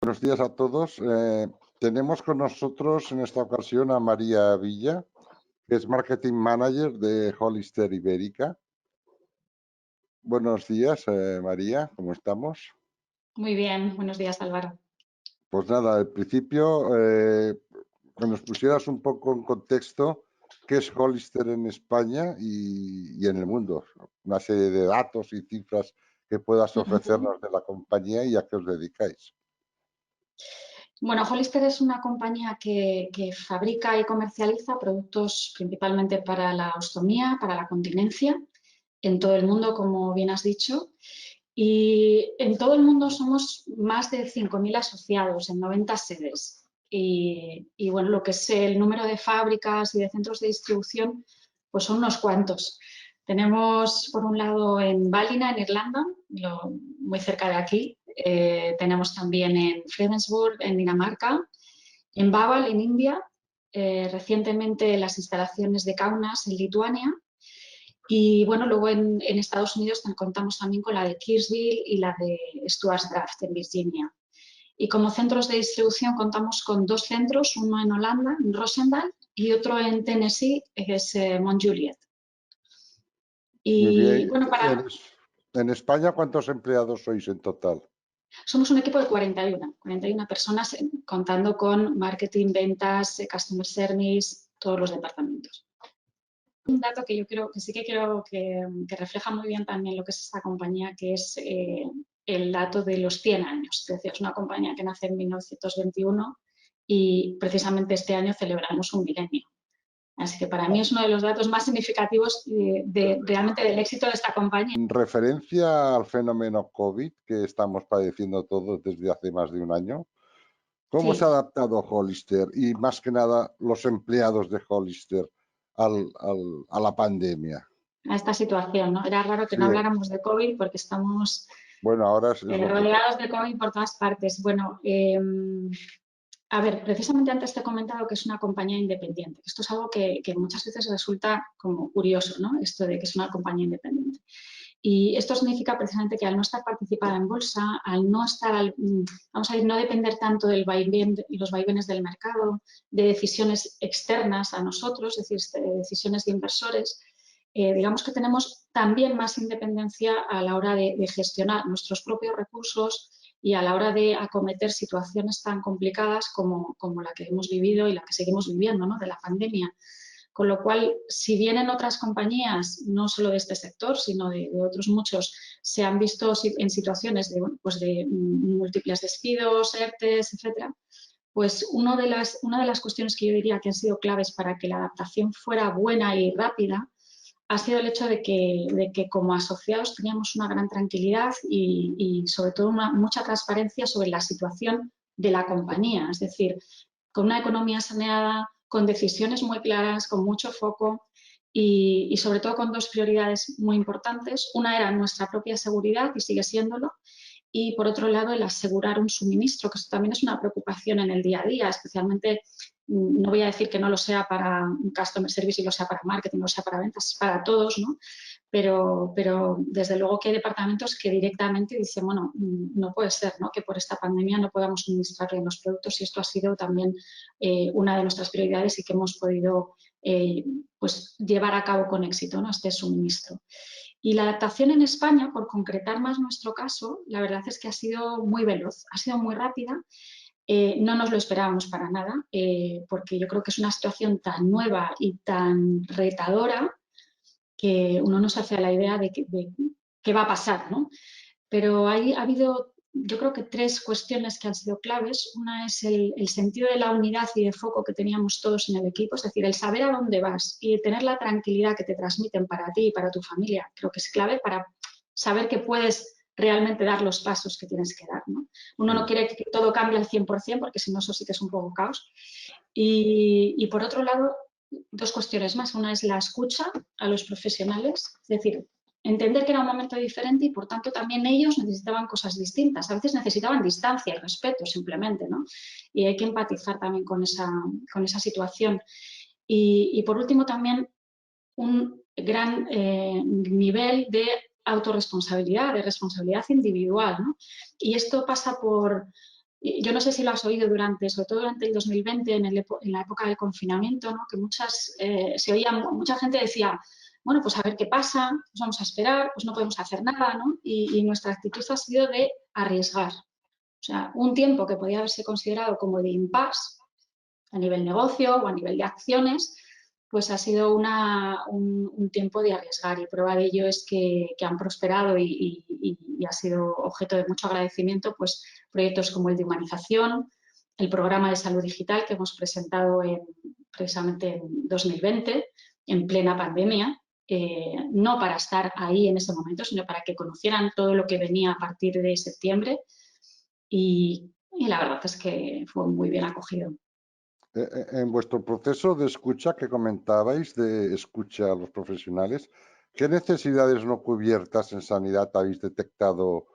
Buenos días a todos. Tenemos con nosotros en esta ocasión a María Villa, que es Marketing Manager de Hollister Ibérica. Buenos días, María, ¿cómo estamos? Muy bien, buenos días, Álvaro. Pues nada, al principio, que nos pusieras un poco en contexto qué es Hollister en España y en el mundo. Una serie de datos y cifras que puedas Ujú. ofrecernos de la compañía y a qué os dedicáis. Bueno, Hollister es una compañía que fabrica y comercializa productos principalmente para la ostomía, para la continencia, en todo el mundo, como bien has dicho. Y en todo el mundo somos más de 5.000 asociados en 90 sedes. Y bueno, lo que es el número de fábricas y de centros de distribución, pues son unos cuantos. Tenemos, por un lado, en Ballina, en Irlanda, muy cerca de aquí. Tenemos también en Fredensburg, en Dinamarca, en Bhaval, en India, recientemente las instalaciones de Kaunas, en Lituania. Y bueno, luego en Estados Unidos contamos también con la de Kirksville y la de Stuarts Draft, en Virginia. Y como centros de distribución contamos con dos centros, uno en Holanda, en Roosendaal, y otro en Tennessee, que es Mount Juliet. Muy Y bien. bueno, En España, ¿cuántos empleados sois en total? somos un equipo de 41 personas, contando con marketing, ventas, customer service, todos los departamentos. Un dato que yo creo que sí que creo que refleja muy bien también lo que es esta compañía, que es el dato de los 100 años. Es decir, es una compañía que nace en 1921 y precisamente este año celebramos un milenio. Así que para mí es uno de los datos más significativos realmente del éxito de esta compañía. En referencia al fenómeno COVID que estamos padeciendo todos desde hace más de un año, ¿cómo se ha Sí, adaptado Hollister y más que nada los empleados de Hollister a la pandemia? a esta situación, ¿no? Era raro que Sí, no habláramos de COVID porque estamos bueno, ahora es lo que rodeados toca. de COVID por todas partes. Bueno, a ver, precisamente antes te he comentado que es una compañía independiente. Esto es algo que muchas veces resulta como curioso, ¿no? Esto de que es una compañía independiente. Y esto significa precisamente que al no estar participada en bolsa, al no estar, vamos a decir, no depender tanto del vaivén y los vaivenes del mercado, de decisiones externas a nosotros, es decir, de decisiones de inversores, digamos que tenemos también más independencia a la hora de gestionar nuestros propios recursos y a la hora de acometer situaciones tan complicadas como la que hemos vivido y la que seguimos viviendo, ¿no? De la pandemia. Con lo cual, si bien en otras compañías, no solo de este sector, sino de otros muchos, se han visto en situaciones de, bueno, pues de múltiples despidos, ERTES, etcétera, pues una de las cuestiones que yo diría que han sido claves para que la adaptación fuera buena y rápida ha sido el hecho de que como asociados teníamos una gran tranquilidad y sobre todo mucha transparencia sobre la situación de la compañía. Es decir, con una economía saneada, con decisiones muy claras, con mucho foco y sobre todo con dos prioridades muy importantes. Una era nuestra propia seguridad y sigue siéndolo. Y por otro lado, el asegurar un suministro, que esto también es una preocupación en el día a día, especialmente, no voy a decir que no lo sea para un customer service y lo sea para marketing, lo sea para ventas, es para todos, ¿no? Pero desde luego que hay departamentos que directamente dicen, bueno, no puede ser, ¿no? Que por esta pandemia no podamos suministrar bien los productos y esto ha sido también una de nuestras prioridades y que hemos podido pues llevar a cabo con éxito, ¿no? Este suministro. Y la adaptación en España, por concretar más nuestro caso, la verdad es que ha sido muy veloz, ha sido muy rápida. No nos lo esperábamos para nada, porque yo creo que es una situación tan nueva y tan retadora que uno no se hace a la idea de qué va a pasar, ¿no? Pero ha habido, yo creo que tres cuestiones que han sido claves. Una es el sentido de la unidad y de foco que teníamos todos en el equipo, es decir, el saber a dónde vas y tener la tranquilidad que te transmiten para ti y para tu familia, creo que es clave para saber que puedes realmente dar los pasos que tienes que dar, ¿no? Uno no Sí. quiere que todo cambie al 100% porque si no eso sí que es un poco caos. Y por otro lado, dos cuestiones más. Una es la escucha a los profesionales, es decir, entender que era un momento diferente y por tanto también ellos necesitaban cosas distintas. A veces necesitaban distancia y respeto simplemente, ¿no? Y hay que empatizar también con esa situación. Y por último también un gran nivel de autorresponsabilidad, de responsabilidad individual, ¿no? Y esto pasa por yo no sé si lo has oído sobre todo durante el 2020, en la época del confinamiento, ¿no? Que mucha gente decía, bueno, pues a ver qué pasa, pues vamos a esperar, pues no podemos hacer nada, ¿no? Y nuestra actitud ha sido de arriesgar. O sea, un tiempo que podía haberse considerado como de impasse a nivel negocio o a nivel de acciones, pues ha sido un tiempo de arriesgar, y prueba de ello es que han prosperado y ha sido objeto de mucho agradecimiento, pues proyectos como el de humanización, el programa de salud digital que hemos presentado precisamente en 2020, en plena pandemia, no para estar ahí en ese momento, sino para que conocieran todo lo que venía a partir de septiembre, y la verdad es que fue muy bien acogido. En vuestro proceso de escucha que comentabais, de escucha a los profesionales, ¿qué necesidades no cubiertas en sanidad habéis detectado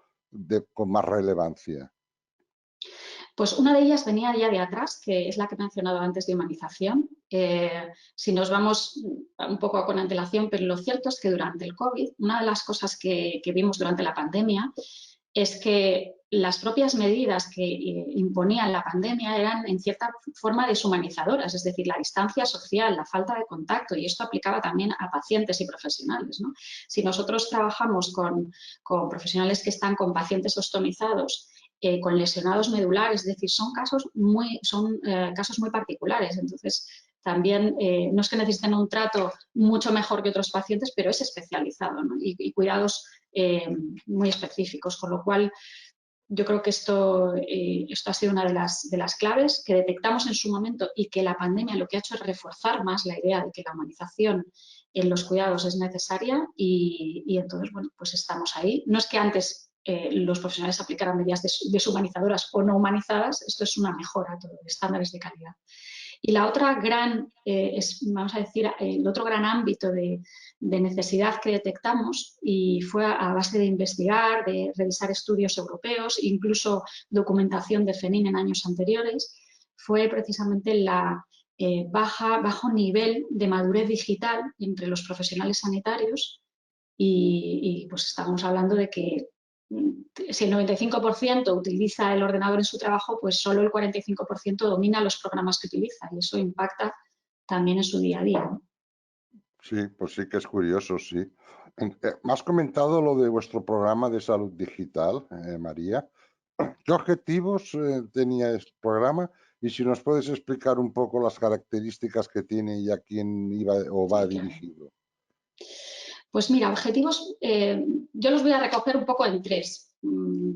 con más relevancia? Pues una de ellas venía ya de atrás, que es la que he mencionado antes de humanización. Si nos vamos un poco con antelación, pero lo cierto es que durante el COVID, una de las cosas que vimos durante la pandemia es que las propias medidas que imponía la pandemia eran en cierta forma deshumanizadoras, es decir, la distancia social, la falta de contacto, y esto aplicaba también a pacientes y profesionales, ¿no? Si nosotros trabajamos con profesionales que están con pacientes ostomizados, con lesionados medulares, es decir, son casos muy particulares. Entonces, también no es que necesiten un trato mucho mejor que otros pacientes, pero es especializado, ¿no? y cuidados muy específicos, con lo cual yo creo que esto ha sido una de las claves que detectamos en su momento, y que la pandemia lo que ha hecho es reforzar más la idea de que la humanización en los cuidados es necesaria, y entonces, bueno, pues estamos ahí. No es que antes los profesionales aplicaran medidas deshumanizadoras o no humanizadas, esto es una mejora de estándares de calidad. Y la otra vamos a decir, el otro gran ámbito de necesidad que detectamos, y fue a base de investigar, de revisar estudios europeos, incluso documentación de FENIN en años anteriores, fue precisamente bajo nivel de madurez digital entre los profesionales sanitarios, y pues estamos hablando de que si el 95% utiliza el ordenador en su trabajo, pues solo el 45% domina los programas que utiliza, y eso impacta también en su día a día, ¿no? Sí, pues sí que es curioso, sí. Me has comentado lo de vuestro programa de salud digital, María. ¿Qué objetivos tenía este programa? Y si nos puedes explicar un poco las características que tiene y a quién iba o va Sí, claro. dirigido. Pues mira, objetivos, yo los voy a recoger un poco en tres,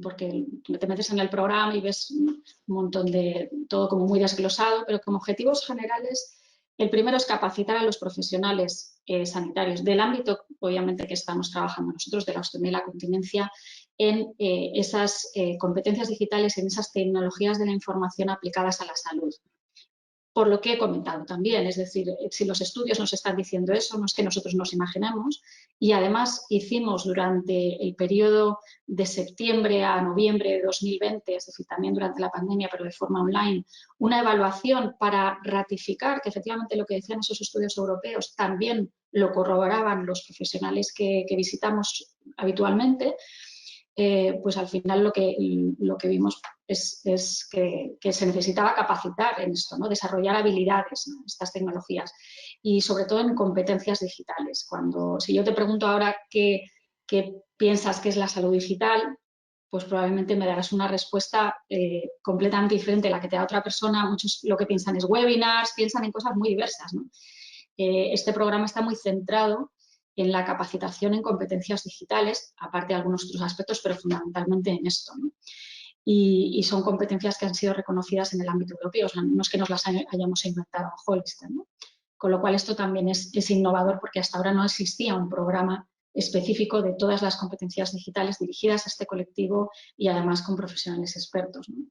porque te metes en el programa y ves un montón de todo como muy desglosado, pero como objetivos generales, el primero es capacitar a los profesionales sanitarios del ámbito, obviamente, que estamos trabajando nosotros, de la osteotomía y la continencia, en esas competencias digitales, en esas tecnologías de la información aplicadas a la salud. Por lo que he comentado también, es decir, si los estudios nos están diciendo eso, no es que nosotros nos imaginemos, y además hicimos durante el periodo de septiembre a noviembre de 2020, es decir, también durante la pandemia, pero de forma online, una evaluación para ratificar que efectivamente lo que decían esos estudios europeos también lo corroboraban los profesionales que visitamos habitualmente. Pues al final lo que vimos es que se necesitaba capacitar en esto, ¿no? Desarrollar habilidades, ¿no? Estas tecnologías, y sobre todo en competencias digitales. Si yo te pregunto ahora qué piensas que es la salud digital, pues probablemente me darás una respuesta completamente diferente a la que te da otra persona. Muchos lo que piensan es webinars, piensan en cosas muy diversas, ¿no? Este programa está muy centrado en la capacitación en competencias digitales, aparte de algunos otros aspectos, pero fundamentalmente en esto, ¿no? Y son competencias que han sido reconocidas en el ámbito europeo, o sea, no es que nos las hayamos inventado en Hollister, ¿no? Con lo cual esto también es innovador, porque hasta ahora no existía un programa específico de todas las competencias digitales dirigidas a este colectivo, y además con profesionales expertos, ¿no?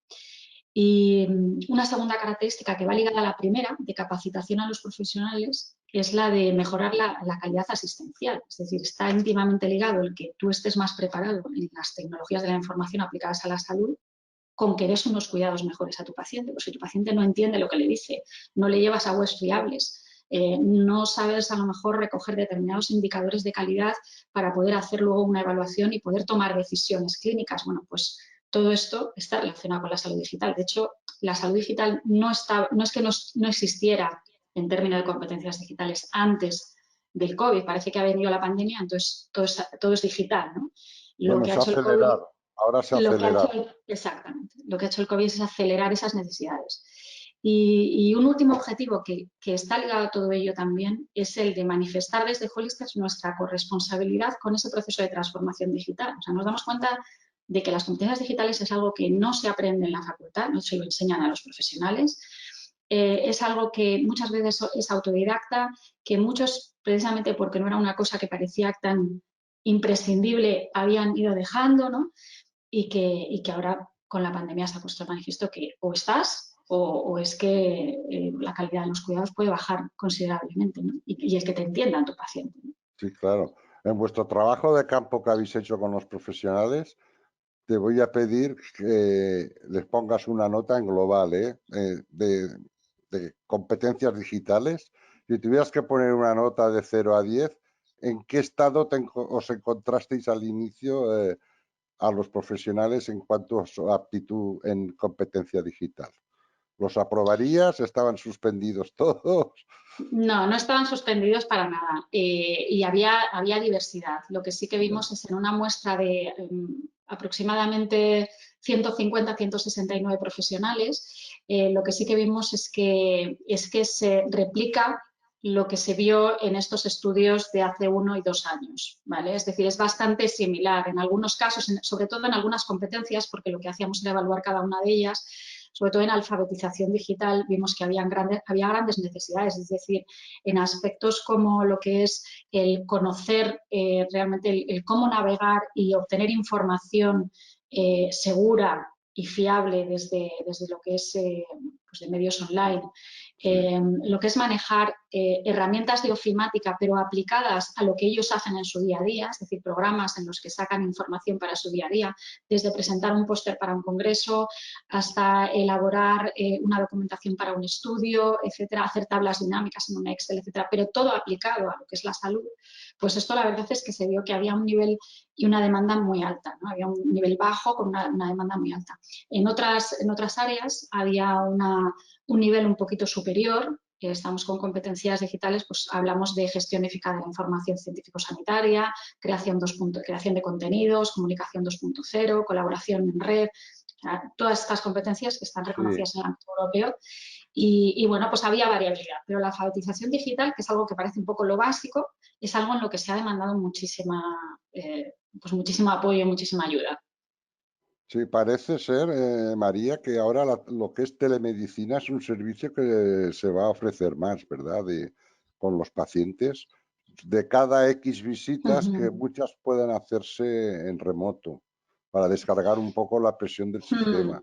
Y una segunda característica que va ligada a la primera, de capacitación a los profesionales, es la de mejorar la calidad asistencial. Es decir, está íntimamente ligado el que tú estés más preparado en las tecnologías de la información aplicadas a la salud, con que des unos cuidados mejores a tu paciente. Pues si tu paciente no entiende lo que le dice, no le llevas a webs fiables, no sabes a lo mejor recoger determinados indicadores de calidad para poder hacer luego una evaluación y poder tomar decisiones clínicas, bueno, pues todo esto está relacionado con la salud digital. De hecho, la salud digital no es que no existiera en términos de competencias digitales antes del COVID. Parece que ha venido la pandemia, entonces todo es digital, ¿no? Lo Bueno, que ha se ha hecho el COVID, acelerado, ahora se ha acelerado. exactamente, lo que ha hecho el COVID es acelerar esas necesidades. Y un último objetivo que está ligado a todo ello también es el de manifestar desde Hollister nuestra corresponsabilidad con ese proceso de transformación digital. O sea, nos damos cuenta de que las competencias digitales es algo que no se aprende en la facultad, no se lo enseñan a los profesionales, es algo que muchas veces es autodidacta, que muchos, precisamente porque no era una cosa que parecía tan imprescindible, habían ido dejando, ¿no? Y que ahora con la pandemia se ha puesto de manifiesto que o estás o es que la calidad de los cuidados puede bajar considerablemente, ¿no? Y es que te entiendan tu paciente, ¿no? Sí, claro. En vuestro trabajo de campo que habéis hecho con los profesionales, te voy a pedir que les pongas una nota en global, de competencias digitales. Si tuvieras que poner una nota de 0 a 10, ¿en qué estado os encontrasteis al inicio a los profesionales en cuanto a su aptitud en competencia digital? ¿Los aprobarías? ¿Estaban suspendidos todos? No, no estaban suspendidos para nada y había diversidad. Lo que sí que vimos es en una muestra de aproximadamente 150 169 profesionales, lo que sí que vimos es que se replica lo que se vio en estos estudios de hace 1 y 2 años, ¿vale? Es decir, es bastante similar en algunos casos, sobre todo en algunas competencias, porque lo que hacíamos era evaluar cada una de ellas. Sobre todo en alfabetización digital vimos que había grandes necesidades, es decir, en aspectos como lo que es el conocer realmente el cómo navegar y obtener información segura y fiable desde lo que es pues de medios online, lo que es manejar herramientas de ofimática pero aplicadas a lo que ellos hacen en su día a día, es decir, programas en los que sacan información para su día a día, desde presentar un póster para un congreso hasta elaborar una documentación para un estudio, etcétera, hacer tablas dinámicas en un Excel, etcétera, pero todo aplicado a lo que es la salud. Pues esto la verdad es que se vio que había un nivel y una demanda muy alta, ¿no? Había un nivel bajo con una demanda muy alta. En otras áreas había un nivel un poquito superior. Estamos con competencias digitales, pues hablamos de gestión eficaz de la información científico-sanitaria, creación de contenidos, comunicación 2.0, colaboración en red, o sea, todas estas competencias que están reconocidas en el ámbito europeo. Y bueno, pues había variabilidad, pero la alfabetización digital, que es algo que parece un poco lo básico, es algo en lo que se ha demandado pues muchísimo apoyo, muchísima ayuda. Sí, parece ser, María, que ahora lo que es telemedicina es un servicio que se va a ofrecer más, ¿verdad? Con los pacientes. De cada X visitas, que muchas puedan hacerse en remoto, para descargar un poco la presión del sistema.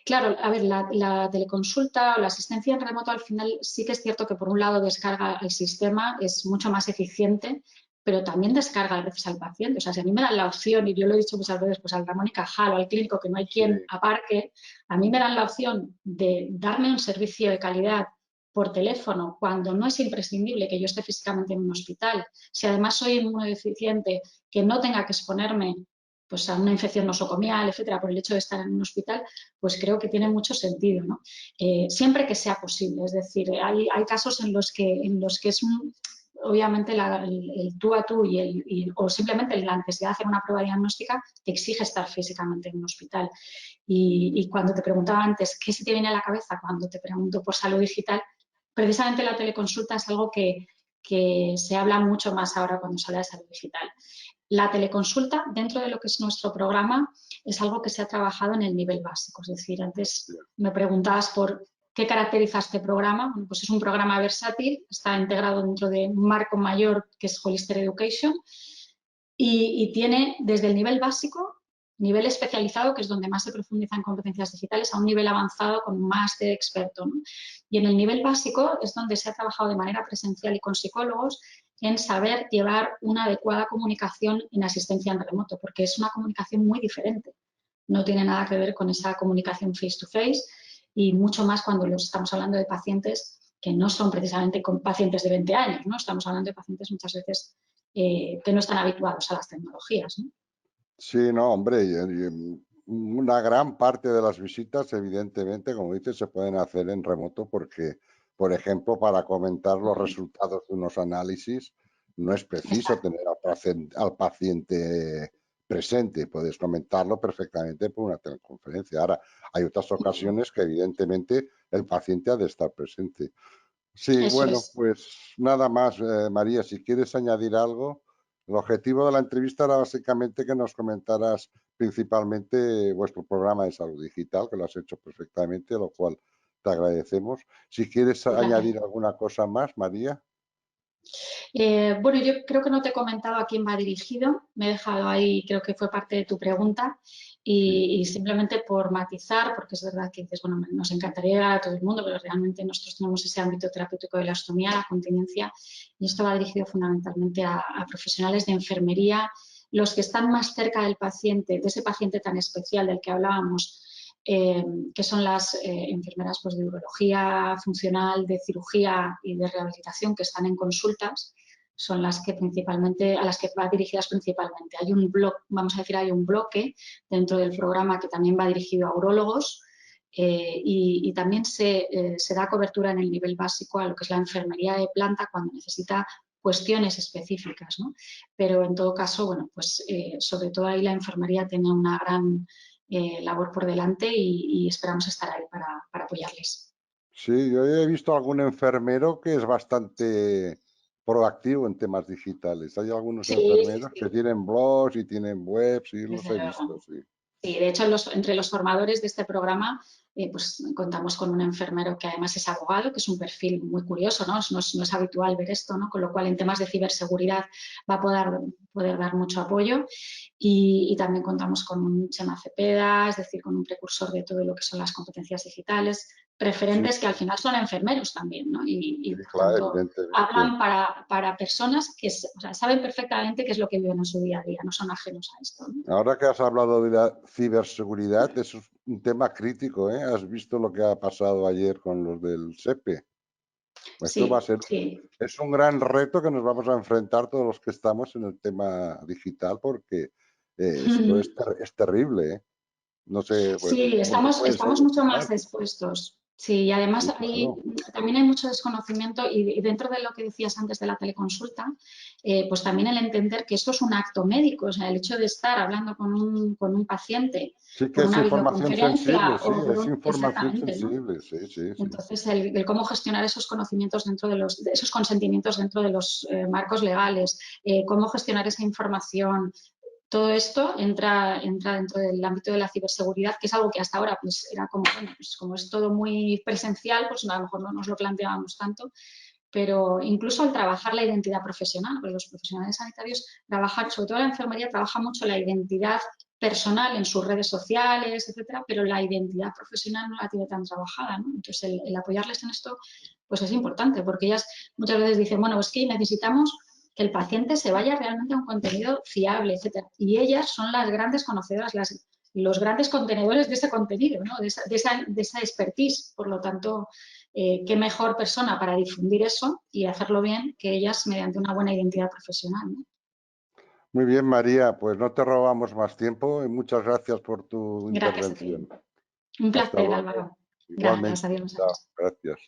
Claro, a ver, la teleconsulta o la asistencia en remoto al final sí que es cierto que por un lado descarga el sistema, es mucho más eficiente, pero también descarga a veces al paciente. O sea, si a mí me dan la opción, y yo lo he dicho muchas veces, pues al Ramón y Cajal o al clínico que no hay quien Sí. aparque, a mí me dan la opción de darme un servicio de calidad por teléfono cuando no es imprescindible que yo esté físicamente en un hospital. Si además soy inmunodeficiente, que no tenga que exponerme pues a una infección nosocomial, etcétera, por el hecho de estar en un hospital, pues creo que tiene mucho sentido, ¿no? Siempre que sea posible, es decir, hay casos en los que es obviamente el tú a tú o simplemente la necesidad de hacer una prueba diagnóstica te exige estar físicamente en un hospital. Y cuando te preguntaba antes, ¿qué se te viene a la cabeza cuando te pregunto por salud digital? Precisamente la teleconsulta es algo que se habla mucho más ahora cuando se habla de salud digital. La teleconsulta, dentro de lo que es nuestro programa, es algo que se ha trabajado en el nivel básico. Es decir, antes me preguntabas por qué caracteriza este programa. Bueno, pues es un programa versátil, está integrado dentro de un marco mayor que es Hollister Education y tiene desde el nivel básico, nivel especializado, que es donde más se profundiza en competencias digitales, a un nivel avanzado con más de experto, ¿no? Y en el nivel básico es donde se ha trabajado de manera presencial y con psicólogos en saber llevar una adecuada comunicación en asistencia en remoto, porque es una comunicación muy diferente. No tiene nada que ver con esa comunicación face-to-face y mucho más cuando estamos hablando de pacientes que no son precisamente pacientes de 20 años, ¿no? Estamos hablando de pacientes muchas veces que no están habituados a las tecnologías, ¿no? Sí, no, hombre, una gran parte de las visitas, evidentemente, como dices, se pueden hacer en remoto porque, por ejemplo, para comentar los resultados de unos análisis, no es preciso Exacto. tener al paciente presente, puedes comentarlo perfectamente por una teleconferencia. Ahora, hay otras ocasiones que, evidentemente, el paciente ha de estar presente. Sí, Eso bueno, es. pues nada más, María, si quieres añadir algo. El objetivo de la entrevista era básicamente que nos comentaras principalmente vuestro programa de salud digital, que lo has hecho perfectamente, lo cual te agradecemos. Si quieres Un placer. añadir alguna cosa más, María. Bueno, yo creo que no te he comentado a quién va dirigido. Me he dejado ahí, creo que fue parte de tu pregunta. Sí, Y simplemente por matizar, porque es verdad que dices, bueno, nos encantaría llegar a todo el mundo, pero realmente nosotros tenemos ese ámbito terapéutico de la ostomía, la continencia, y esto va dirigido fundamentalmente a profesionales de enfermería, los que están más cerca del paciente, de ese paciente tan especial del que hablábamos, que son las enfermeras pues, de urología funcional, de cirugía y de rehabilitación que están en consultas, son las que principalmente, a las que va dirigidas principalmente. Hay un bloque, vamos a decir, hay un bloque dentro del programa que también va dirigido a urólogos y también se da cobertura en el nivel básico a lo que es la enfermería de planta cuando necesita cuestiones específicas, ¿no? Pero en todo caso, bueno, pues sobre todo ahí la enfermería tiene una gran labor por delante y esperamos estar ahí para apoyarles. sí, yo he visto algún enfermero que es bastante proactivo en temas digitales. Hay algunos Sí, sí, enfermeros que sí, tienen blogs y tienen webs y los desde he visto, luego. sí. Sí, de hecho, entre los formadores de este programa, pues contamos con un enfermero que además es abogado, que es un perfil muy curioso, ¿no? No es habitual ver esto, ¿no? Con lo cual, en temas de ciberseguridad va a poder dar mucho apoyo. Y también contamos con un Chema Cepeda, es decir, con un precursor de todo lo que son las competencias digitales, Sí, referentes que al final son enfermeros también, ¿no? sí, Por claro, tanto, evidentemente. hablan para personas que o sea, saben perfectamente qué es lo que viven en su día a día, no son ajenos a esto, ¿no? Ahora que has hablado de la ciberseguridad, eso es un tema crítico, ¿eh? ¿Has visto lo que ha pasado ayer con los del SEPE? Esto va a Sí, ser, sí. es un gran reto que nos vamos a enfrentar todos los que estamos en el tema digital, porque esto es terrible, ¿eh? No sé, pues, Sí, ¿cómo se puede estamos mucho solucionar? más expuestos. Sí, y además Sí, claro. también hay mucho desconocimiento y dentro de lo que decías antes de la teleconsulta, pues también el entender que esto es un acto médico, o sea, el hecho de estar hablando con un paciente Sí que por es una información sensible, videoconferencia sí, o por es información exactamente, ¿no? sensible, sí, sí, sí. Entonces, el cómo gestionar esos conocimientos dentro de esos consentimientos dentro de los marcos legales, cómo gestionar esa información, todo esto entra dentro del ámbito de la ciberseguridad, que es algo que hasta ahora pues, era como, bueno, pues, como es todo muy presencial, pues a lo mejor no nos lo planteábamos tanto, pero incluso al trabajar la identidad profesional, porque los profesionales sanitarios trabajan, sobre todo la enfermería, trabaja mucho la identidad personal en sus redes sociales, etcétera, pero la identidad profesional no la tiene tan trabajada, ¿no? Entonces, el apoyarles en esto, pues es importante, porque ellas muchas veces dicen, bueno, es que necesitamos que el paciente se vaya realmente a un contenido fiable, etcétera. Y ellas son las grandes conocedoras, los grandes contenedores de ese contenido, ¿no? de esa expertise. Por lo tanto, qué mejor persona para difundir eso y hacerlo bien que ellas mediante una buena identidad profesional, ¿no? Muy bien, María, pues no te robamos más tiempo y muchas gracias por tu Gracias a intervención. ti. Un Hasta placer, luego. Álvaro. Gracias, Igualmente. adiós. Chao. Gracias.